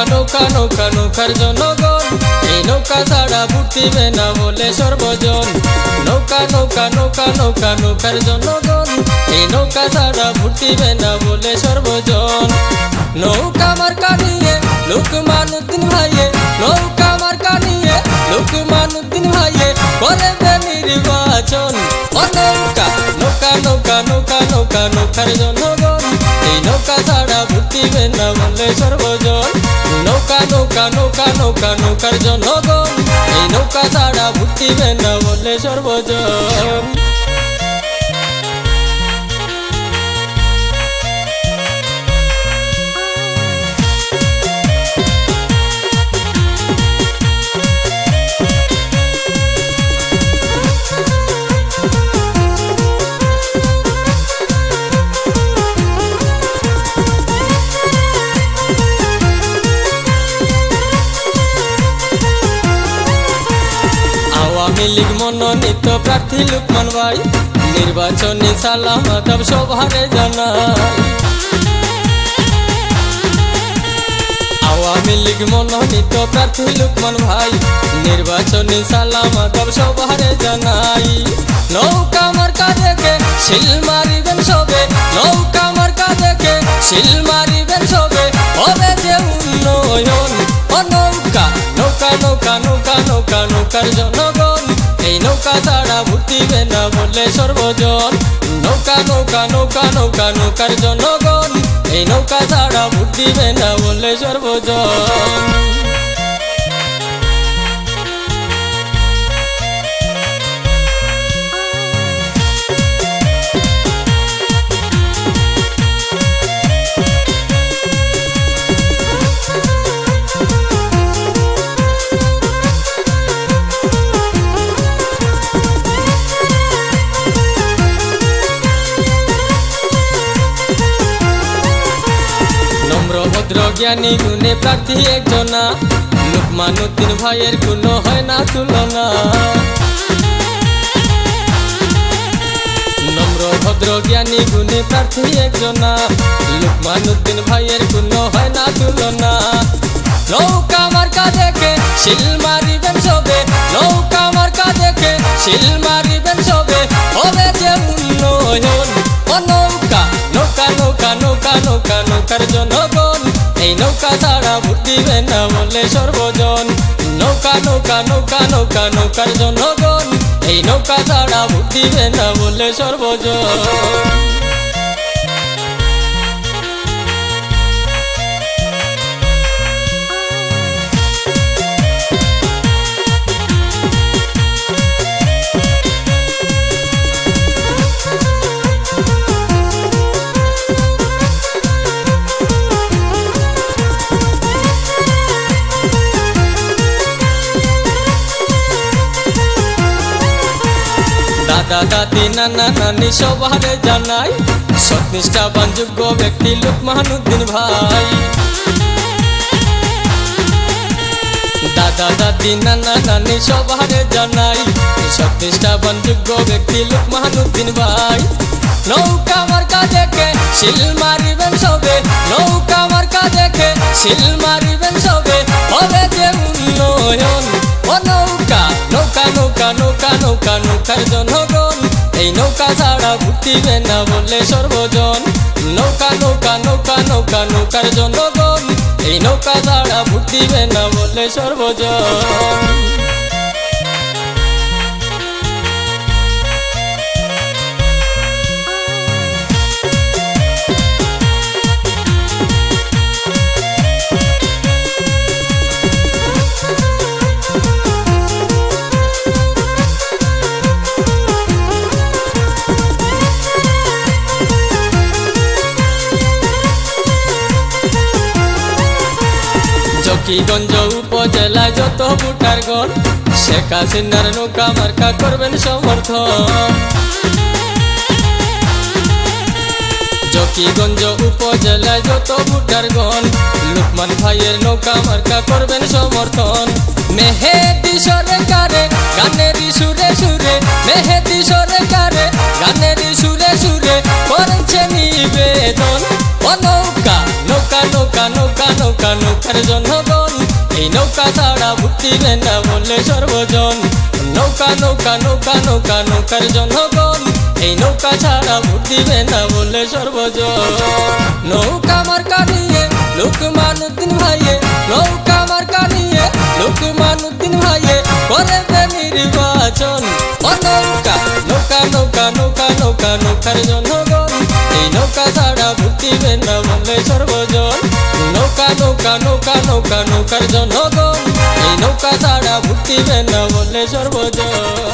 নৌকা নৌকা নৌকার জনগণ, এই নৌকা ছাড়া ভোট দিবে না বলে সর্বজন। নৌকা নৌকা নৌকা নৌকা নৌকার জনগণ, এই নৌকা ছাড়া ভোট দিবে না বলে সর্বজন। নৌকা মার্কা নিয়ে লোকমান উদ্দিন ভাইয়ে, নৌকা মার্কা নিয়ে লোকমান উদ্দিন ভাইয়ে করবে নির্বাচন। ও নৌকা নৌকা নৌকা নৌকা নৌকা নৌকার জনগণ, এই নৌকা ছাড়া ভোট দিবে না বলে সর্বজন। নৌকা নৌকা নৌকা নৌকা নৌকার জনগণ, এই নৌকা ছাড়া ভোট দিবে না বলে সর্বজন। আওয়ামী লীগ মনোনীত প্রার্থী লোকমান ভাই, নির্বাচনী সালাম আদাব সভারে জানাই। আওয়ামী লীগ মনোনীত প্রার্থী লোকমান ভাই, নির্বাচনী সালাম আদাব সভারে জানাই। নৌকা মার্কা দেখে শিল মারিবেন সবে, নৌকা মার্কা দেখে শিল মারিবেন সবে, হবে যে উন্নয়ন। ও নৌকা নৌকা নৌকা নৌকা নৌকা নৌকার জনগণ, এই নৌকা ছাড়া ভোট দিবে না বলে সর্বজন। নৌকা নৌকা নৌকা নৌকা নৌকার জনগণ, এই নৌকা ছাড়া ভোট দিবে না বলে সর্বজন। ভদ্র জ্ঞানী গুণে প্রার্থী একজনা, লোকমান উদ্দিন ভাইয়ের কোনো হয় না তুলনা। নম্র ভদ্র জ্ঞানী গুণে প্রার্থী একজনা, লোকমান উদ্দিন ভাইয়ের কোনো হয় না তুলনা। নৌকা মার্কা দেখে শিল মারিবেন সবে, নৌকা মার্কা দেখে শিল মারিবেন সবে, হবে যে উন্নয়ন। ও নৌকা নৌকা নৌকা নৌকা নৌকা নৌকার জনগণ, এই নৌকা ছাড়া ভোট দিবে না বলে সর্বজন। নৌকা নৌকা নৌকা নৌকা নৌকার জনগণ, এই নৌকা ছাড়া ভোট দিবে না বলে সর্বজন। দাদা দাদি নানা নানি সবারে জানাই, সৎনিষ্ঠাবান যোগ্য ব্যক্তি লোকমান উদ্দিন ভাই। দাদা দাদি নানা নানি সবারে জানাই, সৎনিষ্ঠাবান যোগ্য ব্যক্তি লোকমান উদ্দিন ভাই। নৌকা মার্কা দেখে শিল মারিবেন সবে, নৌকা মার্কা দেখে শিল মারিবেন সবে, হবে যে উন্নয়ন। ও নৌকা নৌকা নৌকা নৌকা নৌকা নৌকার জনগণ, এই নৌকা ছাড়া ভোট দিবে না বলে সর্বজন। নৌকা নৌকা নৌকা নৌকা নৌকার জনগণ, এই নৌকা ছাড়া ভোট দিবে না বলে সর্বজন। জকিগঞ্জ উপজেলায় যত ভোটারগণ, শেখ হাসিনার নৌকা মার্কা করবেন সমর্থন। জকিগঞ্জ উপজেলায় যত ভোটারগণ লোকমান ভাইয়ের নৌকা মার্কা করবেন সমর্থন। মেহেদী সরকারে গানের সুরে সুরে, মেহেদী সরকারে গানের সুরে সুরে করেছে নিবেদন। ও নৌকা নৌকা নৌকা নৌকা নৌকা নৌকার জনগণ, এই নৌকা ছাড়া ভোট দিবে না বলে সর্বজন। নৌকা নৌকা নৌকা নৌকা নৌকার জনগণ, এই নৌকা ছাড়া ভোট দিবে না বলে সর্বজন। নৌকা মার্কা নিয়ে লোকমান উদ্দিন ভাইয়ে, নৌকা মার্কা নিয়ে লোকমান উদ্দিন ভাইয়ে করবে নির্বাচন। ও নৌকা নৌকা নৌকা নৌকা নৌকা নৌকার জনগণ, এই নৌকা ছাড়া ভোট দিবে না বলে সর্বজন। নৌকা নৌকা নৌকা নৌকা নৌকার জনগণ, এই নৌকা ছাড়া ভোট দিবে না বলে সর্বজন।